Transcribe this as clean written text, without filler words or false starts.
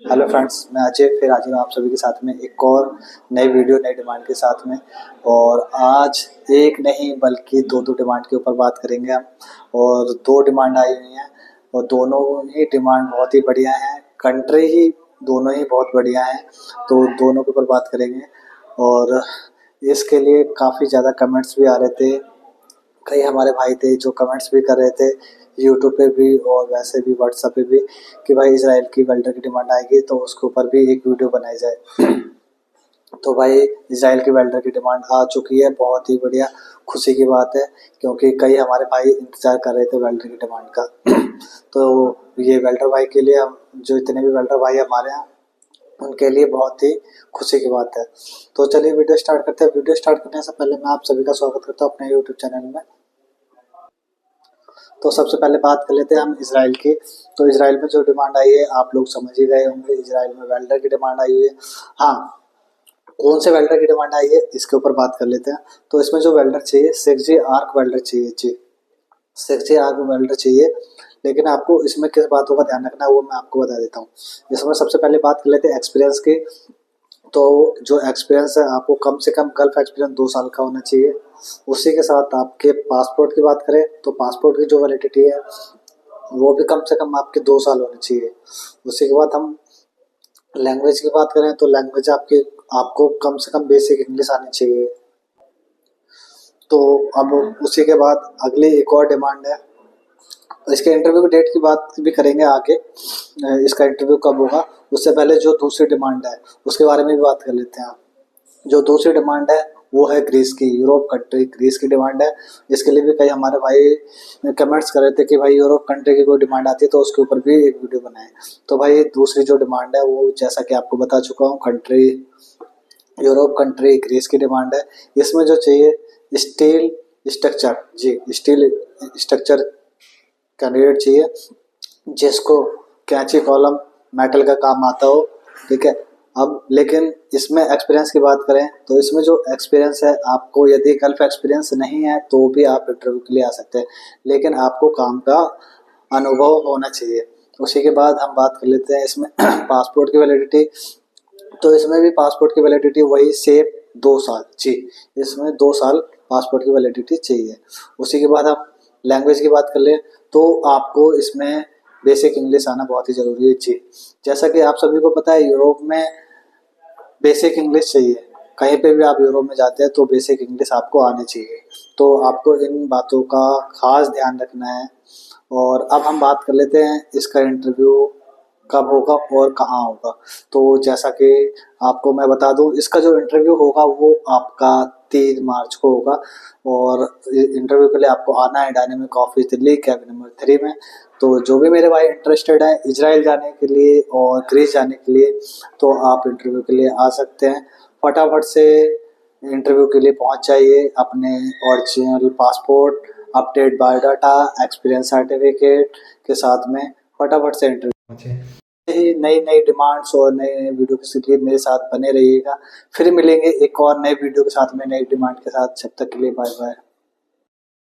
Hello friends, मैं अजय फिर हाजिर हूँ आप सभी के साथ में एक और नई वीडियो नई डिमांड के साथ में। और आज एक नहीं बल्कि दो डिमांड के ऊपर बात करेंगे हम। और दो डिमांड आई हुई हैं और दोनों ही डिमांड बहुत ही बढ़िया हैं। कंट्री ही दोनों ही बहुत बढ़िया हैं, तो दोनों के ऊपर बात करेंगे। और इसके लिए काफ़ी ज़्यादा कमेंट्स भी आ रहे थे। कई हमारे भाई थे जो कमेंट्स भी कर रहे थे यूट्यूब पे भी और वैसे भी व्हाट्सएप पे भी कि भाई इजराइल की वेल्डर की डिमांड आएगी तो उसके ऊपर भी एक वीडियो बनाई जाए। तो भाई इजराइल की वेल्डर की डिमांड आ चुकी है, बहुत ही बढ़िया खुशी की बात है क्योंकि कई हमारे भाई इंतजार कर रहे थे वेल्डर की डिमांड का। तो ये वेल्डर भाई के लिए हम जो इतने भी वेल्डर भाई हमारे यहाँ उनके लिए बहुत ही खुशी की बात है। तो चलिए वीडियो स्टार्ट करते हैं। वीडियो स्टार्ट करने से पहले मैं आप सभी का स्वागत करता हूँ अपने यूट्यूब चैनल में। तो सबसे पहले बात कर लेते हैं हम इजराइल की। तो इजराइल में जो डिमांड आई है आप लोग समझ ही गए होंगे, इजराइल में वेल्डर की डिमांड आई हुई है। हाँ, कौन से वेल्डर की डिमांड आई है इसके ऊपर बात कर लेते हैं। तो इसमें जो वेल्डर चाहिए 6G आर्क वेल्डर चाहिए जी, 6G आर्क वेल्डर चाहिए। लेकिन आपको इसमें किस बातों का ध्यान रखना है वो मैं आपको बता देता हूँ। इसमें सबसे पहले बात कर लेते हैं एक्सपीरियंस की। तो जो एक्सपीरियंस है आपको कम से कम गल्फ एक्सपीरियंस 2 साल का होना चाहिए। उसी के साथ आपके पासपोर्ट की बात करें तो पासपोर्ट की जो वैलिडिटी है वो भी कम से कम आपके 2 साल होने चाहिए। उसी के बाद हम लैंग्वेज की बात करें तो लैंग्वेज आपकी आपको कम से कम बेसिक इंग्लिश आनी चाहिए। तो अब उसी के बाद अगली एक और डिमांड है। इसके इंटरव्यू की डेट की बात भी करेंगे आगे, इसका इंटरव्यू कब होगा। उससे पहले जो दूसरी डिमांड है उसके बारे में भी बात कर लेते हैं। जो दूसरी डिमांड है वो है ग्रीस की, यूरोप कंट्री ग्रीस की डिमांड है। इसके लिए भी कई हमारे भाई कमेंट्स कर रहे थे कि भाई यूरोप कंट्री की कोई डिमांड आती है तो उसके ऊपर भी एक वीडियो बनाएं। तो भाई दूसरी जो डिमांड है वो जैसा कि आपको बता चुका हूँ, कंट्री यूरोप कंट्री ग्रीस की डिमांड है। इसमें जो चाहिए स्टील स्ट्रक्चर जी, स्टील स्ट्रक्चर कैंडिडेट चाहिए जिसको कैंची कॉलम मेटल का काम आता हो, ठीक है। अब लेकिन इसमें एक्सपीरियंस की बात करें तो इसमें जो एक्सपीरियंस है आपको यदि गल्फ एक्सपीरियंस नहीं है तो भी आप इंटरव्यू के लिए आ सकते हैं, लेकिन आपको काम का अनुभव होना चाहिए। उसी के बाद हम बात कर लेते हैं इसमें पासपोर्ट की वैलिडिटी। तो इसमें भी पासपोर्ट की वैलिडिटी वही सेम 2 साल जी, इसमें 2 साल पासपोर्ट की वैलिडिटी चाहिए। उसी के बाद हम लैंग्वेज की बात कर लें तो आपको इसमें बेसिक इंग्लिश आना बहुत ही ज़रूरी है जी। जैसा कि आप सभी को पता है यूरोप में बेसिक इंग्लिश चाहिए। कहीं पे भी आप यूरोप में जाते हैं तो बेसिक इंग्लिश आपको आनी चाहिए। तो आपको इन बातों का खास ध्यान रखना है। और अब हम बात कर लेते हैं इसका इंटरव्यू कब होगा और कहाँ होगा। तो जैसा कि आपको मैं बता दूं, इसका जो इंटरव्यू होगा वो आपका 3 मार्च को होगा। और इंटरव्यू के लिए आपको आना है dynamic office Delhi cabin number 3 में। तो जो भी मेरे भाई इंटरेस्टेड है इजराइल जाने के लिए और ग्रीस जाने के लिए तो आप इंटरव्यू के लिए आ सकते हैं। फटाफट से इंटरव्यू के लिए पहुंच जाइए अपने original passport, update biodata, experience certificate के साथ में फटाफट से इंटरव्यू। ही नई नई डिमांड्स और नए नए वीडियो के लिए मेरे साथ बने रहिएगा। फिर मिलेंगे एक और नए वीडियो के साथ में, नई डिमांड के साथ। जब तक के लिए बाय बाय।